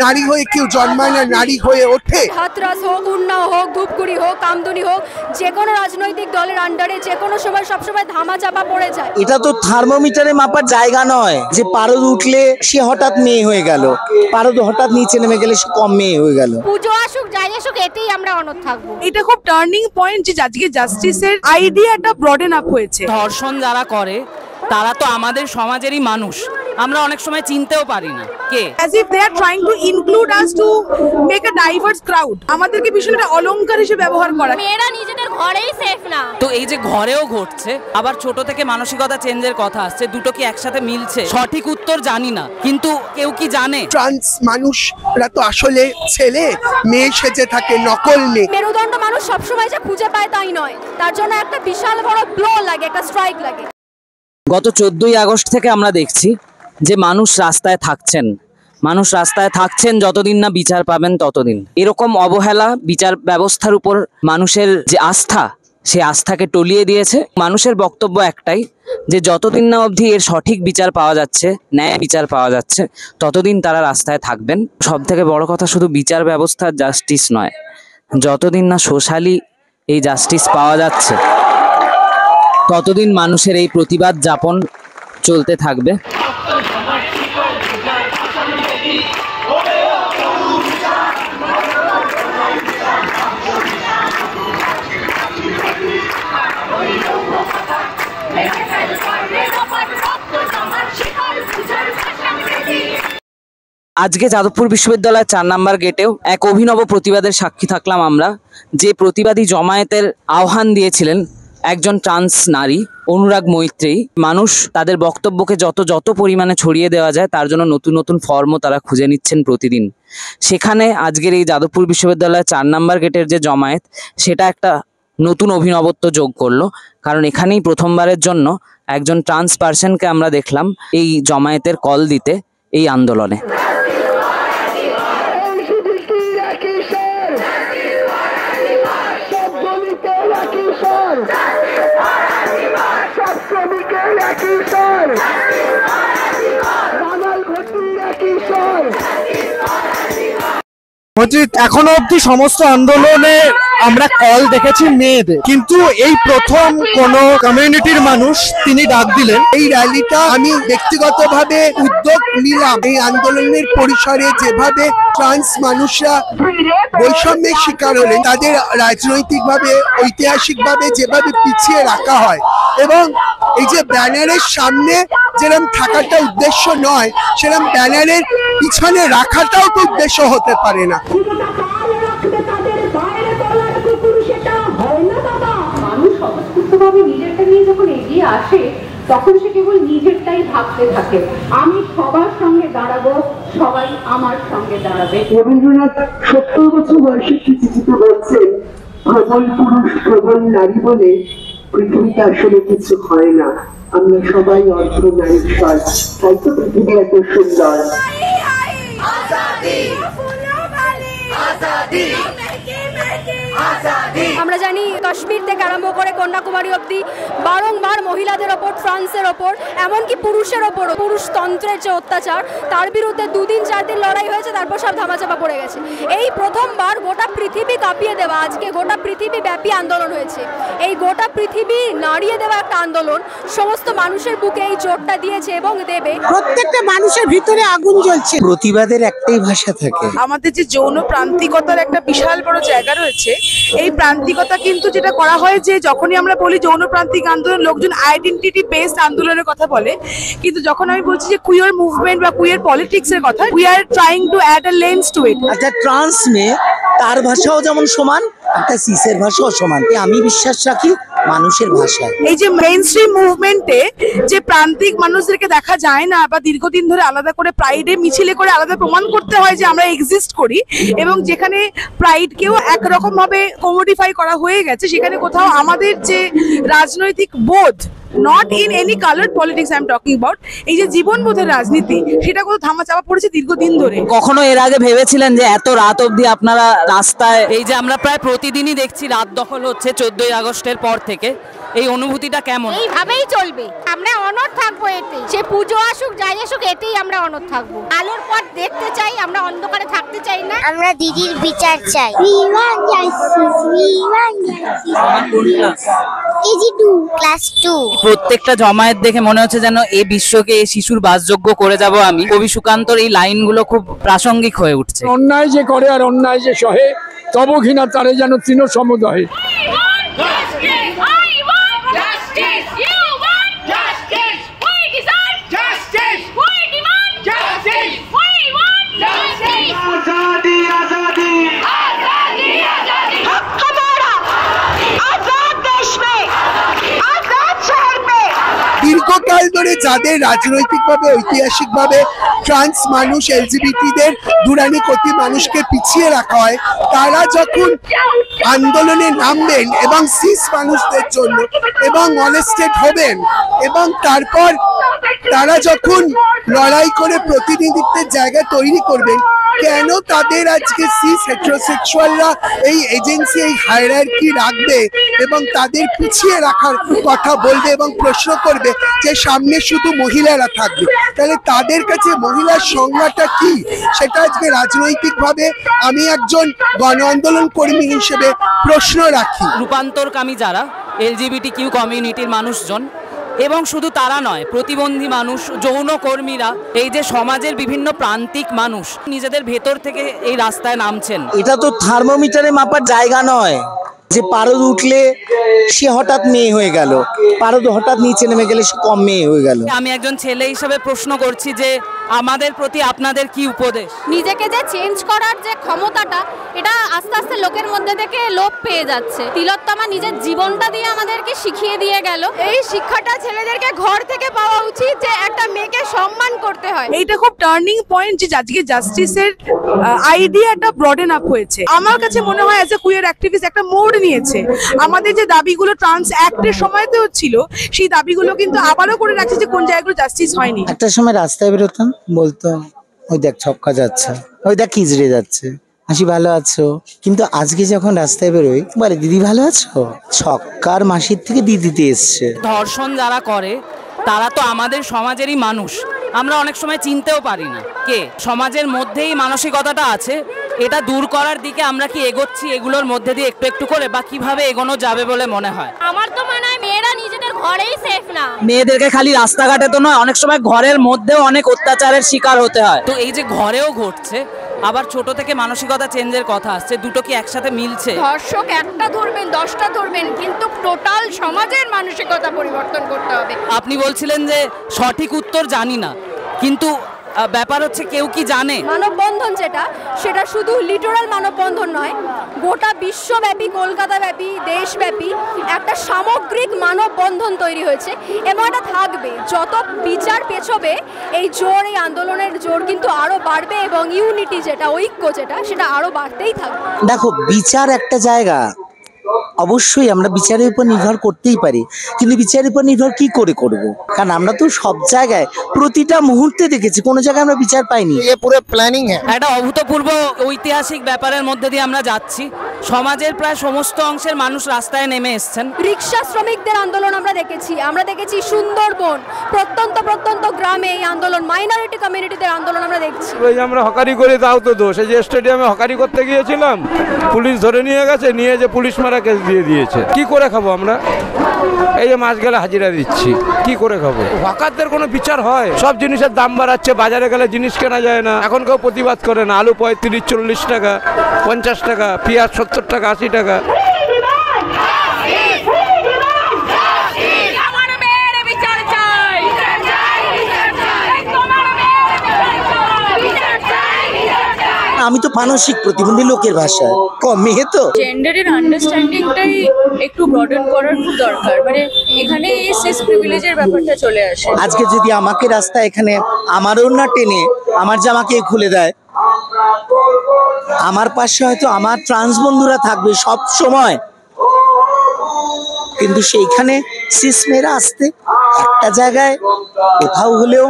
নারী হয়ে কেউ জন্মায় না, নারী হয়ে ওঠে। হাতরাস হোক, উন্নাও হোক, ধূপগুড়ি হোক, কামদুনি হোক, যে কোনো রাজনৈতিক দলের আন্ডারে যে কোনো সময় সবসময় ধামাচাপা পড়ে যায়। এটা তো থার্মোমিটারে মাপার জায়গা নয় যে পারদ উঠলে সে হঠাৎ মেয়ে হয়ে গেল, পারদ হঠাৎ নিচে নেমে গেলে সে কম মেয়ে হয়ে গেল। পুজো আসুক, যাই আসুক, এতেই আমরা অনড় থাকবো। এটা খুব টার্নিং পয়েন্ট যে আজকে জাস্টিসের আইডিয়াটা ব্রডেন আপ হয়েছে। ধর্ষণ যারা করে তারা তো আমাদের সমাজেরই মানুষ, আমরা অনেক সময় চিনতেও পারি না কে। as if they are trying to include us to make a diverse crowd, আমাদেরকে বিষয়টা অলংকার হিসেবে ব্যবহার করা। মেয়েরা নিজেদের ঘরেই সেফ না। তো এই যে ঘরেও ঘটছে, আবার ছোট থেকে মানসিকতা চেঞ্জের কথা আসছে, দুটো কি একসাথে মিলছে? সঠিক উত্তর জানি না, কিন্তু কেউ কি জানে? ট্রান্স মানুষরা তো আসলে ছেলে, মেয়ে সেজে থাকে, নকল মেয়ে। মেরুদণ্ড মানুষ সবসময় যে খুঁজে পায় তাই নয়, তার জন্য একটা বিশাল বড় ব্লো লাগে, একটা স্ট্রাইক লাগে। গত 14ই আগস্ট থেকে আমরা দেখছি যে মানুষ রাস্তায় থাকছেন যতদিন না বিচার পাবেন ততদিন। এরকম অবহেলা বিচার ব্যবস্থার উপর মানুষের যে আস্থা, সেই আস্থাকে টলিয়ে দিয়েছে। মানুষের বক্তব্য একটাই, যে যতদিন না অবধি এর সঠিক বিচার পাওয়া যাচ্ছে, ন্যায় বিচার পাওয়া যাচ্ছে, ততদিন তারা রাস্তায় থাকবেন। সব থেকে বড় কথা শুধু বিচার ব্যবস্থার জাস্টিস নয়, যতদিন না সোশ্যালি এই জাস্টিস পাওয়া যাচ্ছে ততদিন মানুষের এই প্রতিবাদ যাপন চলতে থাকবে। আজকে যাদবপুর বিশ্ববিদ্যালয়ের 4 নম্বর গেটেও এক অভিনব প্রতিবাদের সাক্ষী থাকলাম আমরা। যে প্রতিবাদী জমায়েতের আহ্বান দিয়েছিলেন একজন ট্রান্স নারী, অনুরাগ মৈত্রেয়ী। মানুষ তাদের বক্তব্যকে যত পরিমাণে ছড়িয়ে দেওয়া যায় তার জন্য নতুন নতুন ফর্মও তারা খুঁজে নিচ্ছেন প্রতিদিন। সেখানে আজকের এই যাদবপুর বিশ্ববিদ্যালয়ের 4 নম্বর গেটের যে জমায়েত, সেটা একটা নতুন অভিনবত্ব যোগ করলো, কারণ এখানেই প্রথমবারের জন্য একজন ট্রান্স পার্সনকে আমরা দেখলাম এই জমায়েতের কল দিতে, এই আন্দোলনে। এখনো অব্দি সমস্ত আন্দোলনে আমরা কল দেখেছি মেয়েদের, কিন্তু এই প্রথম কোন কমিউনিটির মানুষ তিনি ডাক দিলেন। এই র্যালিটা আমি ব্যক্তিগতভাবে উদ্যোগ নিলাম। এই আন্দোলনের পরিসরে যেভাবে ট্রান্স মানুষরা বৈষম্যের শিকার হলেন, তাদের রাজনৈতিকভাবে, ঐতিহাসিকভাবে যেভাবে পিছিয়ে রাখা হয়, এবং এই যে ব্যানারের সামনে যেরকম থাকাটা উদ্দেশ্য নয়, সেরকম ব্যানারের পিছনে রাখাটাও তো উদ্দেশ্য হতে পারে না। নিজেরটা নিয়ে যখন এগিয়ে আসে তখন সে কেবল নিজেরটাই ভাবতে থাকে, আমি সবার সঙ্গে দাঁড়াবো, সবাই আমার সঙ্গে দাঁড়াবে। রবীন্দ্রনাথ 70 বছর বয়সে চিঠিতে বলছেন, প্রবল পুরুষ প্রবল নারী বলে পৃথিবীতে আসলে কিছু হয় না, আমরা সবাই অর্ধ নারীর স্বর, হয়তো পৃথিবী এত সুন্দর। আমরা জানি কাশ্মীর থেকে আরম্ভ করে কন্যাকুমারী অবধি বারংবার মহিলাদের ওপর, ট্রান্সের ওপর, এমনকি পুরুষের ওপর পুরুষতন্ত্রের যে অত্যাচার, তার বিরুদ্ধে 2 দিন 4 দিন লড়াই হয়েছে, তারপর সব ধামাচাপা পড়ে গেছে। এই প্রথমবার গোটা পৃথিবী কাঁপিয়ে দেওয়া, আজকে গোটা পৃথিবী ব্যাপী আন্দোলন হয়েছে। এই গোটা পৃথিবী নাড়িয়ে দেওয়া একটা আন্দোলন সমস্ত মানুষের বুকে এই জোরটা দিয়েছে এবং দেবে। প্রত্যেকটা মানুষের ভিতরে আগুন জ্বলছে। প্রতিবাদের একটাই ভাষা থাকে। আমাদের যে যৌন প্রান্তিকতার একটা বিশাল বড় জায়গা রয়েছে, এই প্রান্তিকতা কিন্তু যেটা করা হয়, যে যখনই আমরা বলি যৌন প্রান্তিক আন্দোলন, লোকজন আইডেন্টিটি বেসড আন্দোলনের কথা বলে, কিন্তু যখন আমি বলছি যে কুয়ার মুভমেন্ট বা কুয়ার পলিটিক্স এর কথা, we are trying to add a lens to it. আচ্ছা, ট্রান্স মেয়ে, তার ভাষাও যেমন সমান, একটা সিসের ভাষাও সমান। আমি বিশ্বাস রাখি মানুষের ভাষায়। এই যে মেইনস্ট্রিম মুভমেন্টে যে প্রান্তিক মানুষদেরকে দেখা যায় না, বা দীর্ঘদিন ধরে আলাদা করে প্রাইডে মিছিলে করে আলাদা প্রমাণ করতে হয় যে আমরা এক্সিস্ট করি, এবং যেখানে প্রাইডকেও একরকম ভাবে কমোডিফাই করা হয়ে গেছে, সেখানে কোথাও আমাদের যে রাজনৈতিক বোধ, not in any coloured politics I am talking about, এই যে জীবনবোধের রাজনীতি, সেটা কোথাও ধামাচাপা পড়েছে দীর্ঘদিন ধরে। কখনো এর আগে ভেবেছিলেন যে এত রাত অবধি আপনারা রাস্তায়, এই যে আমরা প্রায় প্রতিদিনই দেখছি রাত দখল হচ্ছে 14ই আগস্টের পর থেকে, এই অনুভূতিটা কেমন? এইভাবেই চলবে, আমরা অনড় থাকবো এতে, সে পুজো আসুক যাই আসুক এতেই আমরা অনড় থাকবো। আলোর পথ দেখতে চাই, আমরা অন্ধকারে থাকতে চাই না। আমরা দিদির বিচার চাই। ক্লাস 2। প্রত্যেকটা জমায়েত দেখে মনে হচ্ছে যেন এই বিশ্বকে এই শিশুর বাসযোগ্য করে যাব আমি। কবি সুকান্তর এই লাইনগুলো খুব প্রাসঙ্গিক হয়ে উঠছে। অন্যায় যে করে আর অন্যায় যে সহে, তব ঘৃণা তারে যেন তৃণ সমুদয়। দীর্ঘকাল ধরে যাদের রাজনৈতিকভাবে ঐতিহাসিকভাবে ট্রান্স মানুষ এলজিবিটিদের দুরানি কতি মানুষকে পিছিয়ে রাখা হয়, তারা যখন আন্দোলনে নামবেন এবং সিস মানুষদের জন্য এবং মলেস্টেড হবেন এবং তারপর তারা যখন লড়াই করে প্রতিনিধিত্বের জায়গা তৈরি করবেন, কেন তাদের আজকে সিস হেটারোসেক্সুয়ালরা এই এজেন্সি এই হায়ারার্কি রাখবে এবং তাদের পিছিয়ে রাখার কথা বলবে এবং প্রশ্ন করবে যে সামনে শুধু মহিলারা থাকবে? তাহলে তাদের কাছে মহিলার সংজ্ঞাটা কি, সেটা আজকে রাজনৈতিকভাবে আমি একজন গণ আন্দোলন কর্মী হিসেবে প্রশ্ন রাখি। রূপান্তরকামী যারা এলজিবিটি কিউ কমিউনিটির মানুষজন, এবং শুধু তারা নয়, প্রতিবন্ধী মানুষ, যৌনকর্মীরা, এই যে সমাজের বিভিন্ন প্রান্তিক মানুষ নিজেদের ভেতর থেকে এই রাস্তায় নামছেন। এটা তো থার্মোমিটারে মাপার জায়গা নয় যে পারদ উঠলে সে হঠাৎ মেয়ে হয়ে গেল, পারদ হঠাৎ নিচে নেমে গেলে সে কম মেয়ে হয়ে গেল। আমি একজন ছেলে হিসেবে প্রশ্ন করছি যে আমাদের প্রতি আপনাদের কি উপদেশ? নিজেকে যে চেঞ্জ করার যে ক্ষমতাটা, এটা আস্তে আস্তে লোকের মধ্যে থেকে লোপ পেয়ে যাচ্ছে। তিলোত্তমা নিজের জীবনটা দিয়ে আমাদেরকে শিখিয়ে দিয়ে গেল। এই শিক্ষাটা ছেলেদেরকে ঘর থেকে পাওয়া উচিত যে একটা মেয়েকে সম্মান করতে হয়। এইটা খুব টার্নিং পয়েন্ট যে আজকে জাস্টিসের আইডিয়াটা ব্রডেন আপ হয়েছে। আমার কাছে মনে হয় অ্যাজ এ কুয়ার অ্যাক্টিভিস্ট একটা মোড় নিয়েছে। আমাদের যে দাবিগুলো ট্রান্স অ্যাক্টের সময়তেও ছিল, সেই দাবিগুলো কিন্তু আবারও করে রাখছে যে কোন জায়গাগুলো জাস্টিস হয়নি। একটা সময় রাস্তায় বেরোতাম, বলতো ওই দেখ ছক্কা যাচ্ছে, ওই দেখ কিজড়ে যাচ্ছে, মাসি ভালো আছো। কিন্তু আজকে যখন রাস্তায় বেরোই বলে দিদি ভালো আছো, ছক্কার মাসির থেকে দিদিতে এসছে। ধর্ষণ যারা করে তারা তো আমাদের সমাজেরই মানুষ, আমরা অনেক সময় চিনতেও পারি না কে। সমাজের মধ্যেই মানসিকতাটা আছে, এটা দূর করার দিকে আমরা কি এগোচ্ছি এগুলোর মধ্যে দিয়ে একটু একটু করে, বা কিভাবে এগোনো যাবে বলে মনে হয়? আমার তো মনে হয় মেয়েরা নিজেদের ঘরেই সেফ না। মেয়েদেরকে খালি রাস্তাঘাটে তো নয়, অনেক সময় ঘরের মধ্যেও অনেক অত্যাচারের শিকার হতে হয়। তো এই যে ঘরেও ঘটছে, আবার ছোট থেকে মানসিকতা চেঞ্জের কথা আসছে, দুটো কি একসাথে মিলছে? ধর্ষক একটা ধরবেন, 10টা ধরবেন, কিন্তু টোটাল সমাজের মানসিকতা পরিবর্তন করতে হবে। আপনি বলছিলেন যে সঠিক উত্তর জানি না, কিন্তু ব্যাপার হচ্ছে কেউ কি জানে? মানববন্ধন যেটা, সেটা শুধু লিটোরাল মানববন্ধন নয়, গোটা বিশ্বব্যাপী, কলকাতাব্যাপী, দেশব্যাপী একটা সামগ্রিক মানববন্ধন তৈরি হয়েছে এবং এটা থাকবে। যত বিচার পেছবে এই জোর, এই আন্দোলনের জোর কিন্তু আরো বাড়বে এবং ইউনিটি যেটা, ঐক্য যেটা, সেটা আরো বাড়তেই থাকবে। দেখো, বিচার একটা জায়গা, অবশ্যই আমরা বিচারের উপর নির্ভর করতেই পারি, কিন্তু বিচারের উপর নির্ভর কি করে করব? কারণ আমরা তো সব জায়গায় প্রতিটা মুহূর্তে দেখেছি কোনো জায়গায় আমরা বিচার পাইনি। ये पूरे प्लानिंग है। একটা অভূতপূর্ব ঐতিহাসিক ব্যাপারের মধ্যে দিয়ে আমরা যাচ্ছি। সমাজের প্রায় সমস্ত অংশের মানুষ রাস্তায় নেমে এসছেন। রিক্সা শ্রমিকদের আন্দোলন আমরা দেখেছি সুন্দরবন, প্রত্যন্ত গ্রামে এই আন্দোলন, মাইনরিটি কমিউনিটিদের আন্দোলন আমরা দেখছি। ওই আমরা হকারি করে দাও তো দোষ। এই যে স্টেডিয়ামে হকারি করতে গিয়েছিলাম, পুলিশ ধরে নিয়ে গেছে, নিয়ে যে পুলিশ মারা কেস দিয়ে দিয়েছে। কি করে খাবো আমরা? এই যে মাস গেলে হাজিরা দিচ্ছি, কি করে খাবো? হকারদের কোনো বিচার হয়? সব জিনিসের দাম বাড়াচ্ছে, বাজারে গেলে জিনিস কেনা যায় না। এখন কেউ প্রতিবাদ করে না। আলু 35-40 টাকা, 50 টাকা, পেঁয়াজ 70 টাকা, 80 টাকা। আমি তো মানসিক প্রতিবন্ধী লোকের ভাষায় কম, মেয়ে তো। জেন্ডারের আন্ডারস্ট্যান্ডিংটাই একটু ব্রডেন করার খুব দরকার। মানে এখানে এই সিস প্রিভিলেজের ব্যাপারটা চলে আসে। আজকে যদি আমাকে রাস্তায় এখানে আমারও না টেনে আমার জামাকে খুলে দেয়, আমার পাশে হয়তো আমার ট্রান্স বন্ধুরা থাকবে সব সময়, কিন্তু সেইখানে সিস মেয়েরা আসতে একটা জায়গায় কোথাও হলেও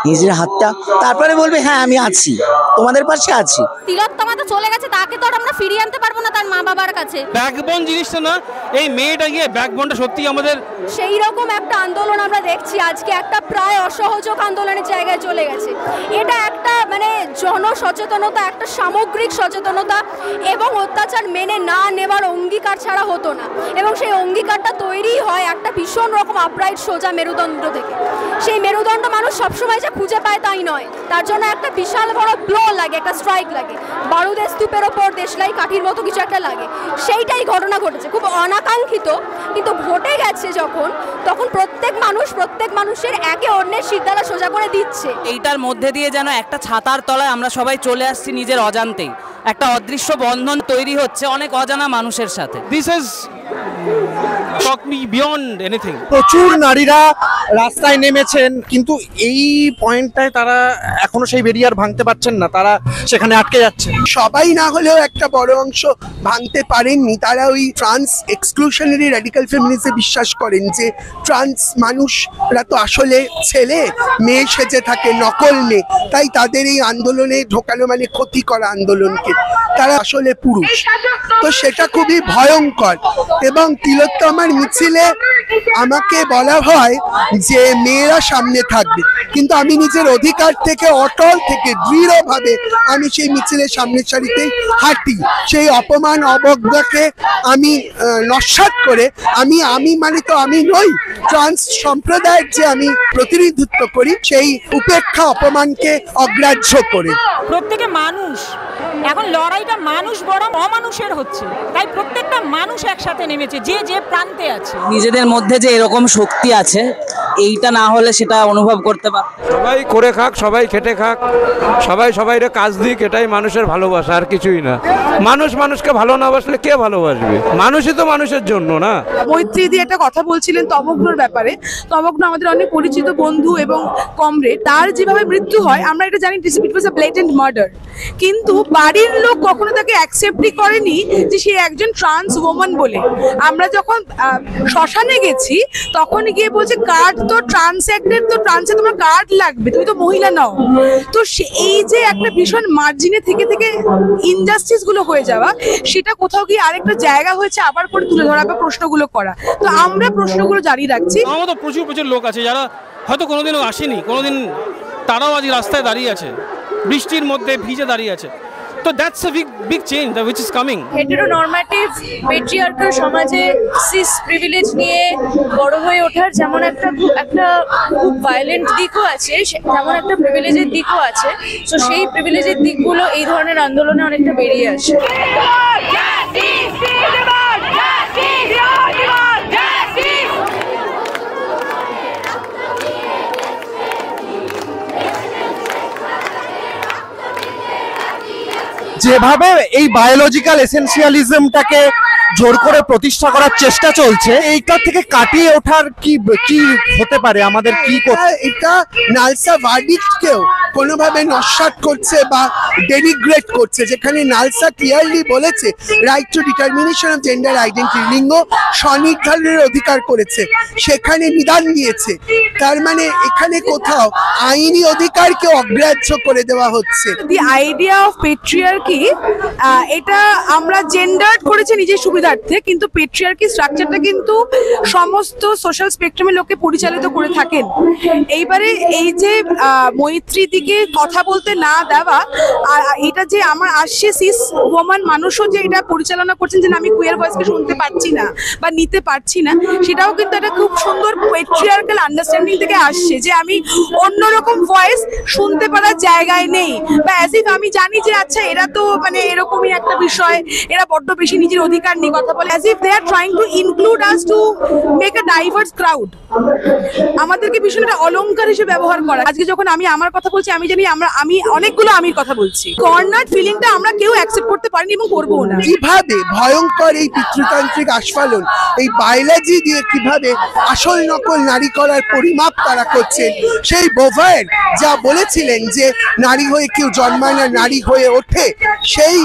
নিজের হাতটা, তারপরে বলবে হ্যাঁ আমি আছি। তোমাদের পাশে আছি। তিলোত্তমা তো চলে গেছে, তাকে তো আর আমরা ফিরিয়ে আনতে পারবো না তার মা বাবার কাছে। ব্যাকবোন জিনিসটা না, এই মেয়েটা গিয়ে ব্যাকবোনটা সত্যি আমাদের সেই রকম একটা আন্দোলন আমরা দেখছি আজকে, একটা প্রায় অসহযোগ আন্দোলনের জায়গায় চলে গেছে। এটা একটা মানে জনসচেতনতা, একটা সামগ্রিক সচেতনতা এবং অত্যাচার মেনে না নেবার অঙ্গীকার ছাড়া হতো না। এবং সেই অঙ্গীকারটা তৈরি হয় একটা ভীষণ রকম আপরাইট সোজা মেরুদণ্ড থেকে। সেই মেরুদণ্ড মানুষ সবসময় যে খুঁজে পায় তাই নয়, তার জন্য একটা বিশাল বড় ব্লো লাগে, একটা স্ট্রাইক লাগে, বারুদের স্তূপের ওপর দেশলাই কাঠির মতো কিছু একটা লাগে। সেইটাই ঘটনা ঘটেছে, খুব অনাকাঙ্ক্ষিত, কিন্তু ঘটে গেছে যখন, তখন প্রত্যেক মানুষের একে অন্যের শিরদাঁড়া সোজা করে দিচ্ছে। এইটার মধ্যে দিয়ে যেন একটা ছাতার তলায় আমরা সবাই চলে আসছি নিজের অজান্তেই, একটা অদৃশ্য বন্ধন তৈরি হচ্ছে অনেক অজানা মানুষের সাথে। This is shock me beyond anything. প্রচুর নারীরা রাস্তায় নেমেছেন, কিন্তু এই পয়েন্টটায় তারা এখনো সেই ব্যারিয়ার ভাঙতে পারছেন না, তারা সেখানে আটকে যাচ্ছে। সবাই না হলেও একটা বড় অংশ ভাঙতে পারেননি। তারা ওই ট্রান্স এক্সক্লুশনারি র্যাডিক্যাল ফেমিনিজমে বিশ্বাস করেন যে ট্রান্স মানুষরা তো আসলে ছেলে, মেয়ে সেজে থাকে, নকল মেয়ে, তাই তাদের এই আন্দোলনে ঢোকানো মানে ক্ষতি করা আন্দোলনকে, তারা আসলে পুরুষ। তো সেটা খুবই ভয়ঙ্কর। এবং তিলোত্তমার মিছিলে আমাকে বলা হয় যে মেয়েরা সামনে থাকবে, কিন্তু আমি নিজের অধিকার থেকে অটল থেকে দৃঢ়ভাবে আমি সেই মিছিলের সামনের সারিতেই হাঁটি। সেই অপমান অবজ্ঞাকে আমি নস্যাৎ করে আমি মানে তো আমি নই, ট্রান্স সম্প্রদায়ের যে আমি প্রতিনিধিত্ব করি, সেই উপেক্ষা অপমানকে অগ্রাহ্য করে। প্রত্যেকে মানুষ, এখন লড়াইটা মানুষ বরং অমানুষের হচ্ছে, তাই প্রত্যেকটা মানুষ একসাথে নেমেছে, যে যে প্রান্তে আছে। নিজেদের মধ্যে যে এরকম শক্তি আছে, এইটা না হলে সেটা অনুভব করতে পারে। সবাই করে খাক, সবাই খেটে খাক, সবাই সবাইরে কাজ দিক, এটাই মানুষের ভালোবাসা, আর কিছুই না। মানুষ মানুষকে ভালো না বাসলে কে ভালোবাসবে? মানুষই তো মানুষের জন্য না। মৈত্রী দিয়ে একটা কথা বলছিলেন তমগ্নর ব্যাপারে। তমগ্ন আমাদের অনেক পরিচিত বন্ধু এবং কমরেড। তার যেভাবে মৃত্যু হয় আমরা এটা জানি, ইট ওয়াজ আ ব্লেটেন্ট মার্ডার, কিন্তু বাড়ির লোক কখনো তাকে অ্যাকসেপ্টই করেনি যে সে একজন ট্রান্স ওম্যান বলে। আমরা যখন শ্মশানে গেছি তখন গিয়ে বলছে কার্ড তো ট্রান্স অ্যাক্টের, তো ট্রান্সে তোমার কার্ড লাগবে, তুমি তো মহিলা নাও। তো এই যে একটা ভীষণ মার্জিনে থেকে থেকে ইনজাস্টিস গুলো হয়ে যাওয়া, সেটা কোথাও গিয়ে আরেকটা জায়গা হয়েছে আবার করে তুলে ধরা বা প্রশ্নগুলো করা। তো আমরা প্রশ্নগুলো জারি রাখছি। আমার তো প্রচুর লোক আছে যারা হয়তো কোনোদিনও আসেনি, কোনোদিন তারাও আজ রাস্তায় দাঁড়িয়ে আছে, বৃষ্টির মধ্যে ভিজে দাঁড়িয়ে আছে। তো that's a big change which is coming. Heteronormative patriarchal সমাজে সিস প্রিভিলেজ নিয়ে বড় হয়ে ওঠার যেমন একটা খুব ভায়োলেন্ট দিকও আছে, তেমন একটা প্রিভিলেজের দিকও আছে। তো সেই প্রিভিলেজের দিকগুলো এই ধরনের আন্দোলনে অনেকটা বেরিয়ে আসে। যেভাবে এই বায়োলজিক্যাল এসেনশিয়ালিজমটাকে জোর করে প্রতিষ্ঠা করার চেষ্টা চলছে, এইটার থেকে কাটিয়ে ওঠার কি হতে পারে? আমাদের কি এটা নালসা ভার্ডিক্টকেও কোনোভাবে নস্যাৎ করছে বা ডেনিগ্রেট করছে, যেখানে নালসা ক্লিয়ারলি বলেছে right two determination of gender identity, লিঙ্গ স্বনির্ধারণের অধিকার করেছে, সেখানে নিদান দিয়েছে। তার মানে এখানে কোথাও আইনি অধিকারকে অগ্রাহ্য করে দেওয়া হচ্ছে। দি আইডিয়া অফ পেট্রিয়ার্কি, এটা আমরা জেন্ডার করেছি নিজের সুবিধার্থে, কিন্তু পেট্রিয়ার্কি স্ট্রাকচারটা কিন্তু সমস্ত সোশ্যাল স্পেকট্রামের লোককে পরিচালিত করে থাকেন। এইবারে এই যে মৈত্রী দিকে কথা বলতে না দেওয়া, আর এটা যে আমার আসছে সিস ওম্যান মানুষও যে এটা পরিচালনা করছেন যে আমি কুয়ার ভয়েসকে শুনতে পাচ্ছি না বা নিতে পারছি না, সেটাও কিন্তু একটা খুব সুন্দর পেট্রিয়ার্কাল আন্ডারস্ট্যান্ডিং থেকে আসছে যে আমি অন্যরকম ভয়েস শুনতে পারার জায়গায় নেই, বা অ্যাজ ইফ আমি জানি যে আচ্ছা এরা তো মানে এরকমই একটা বিষয়, এরা বড্ড বেশি নিজের অধিকার নিয়ে কথা বলে, as if they are trying to include us to make a diverse crowd. আমাদেরকে ভীষণ একটা অলংকার হিসেবে ব্যবহার করা। আজকে যখন আমি আমার কথা বলছি, আমি জানি আমি অনেকগুলো আমির কথা বলছি। কর্নার ফিলিংটা আমরা কেউ অ্যাকসেপ্ট করতে পারিনি এবং করবো না। কিভাবে ভয়ঙ্কর এই পিতৃতান্ত্রিক আস্ফালন, এই বায়োলজি দিয়ে কিভাবে আসল নকল নারী করার পরিমাপ তারা করছেন। সেই বোভায়ের যা বলেছিলেন যে নারী হয়ে কেউ জন্মায় না, নারী হয়ে ওঠে, সেই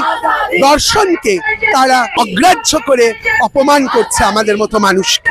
দর্শনকে তারা অগ্রাহ্য করে অপমান করছে আমাদের মতো মানুষকে।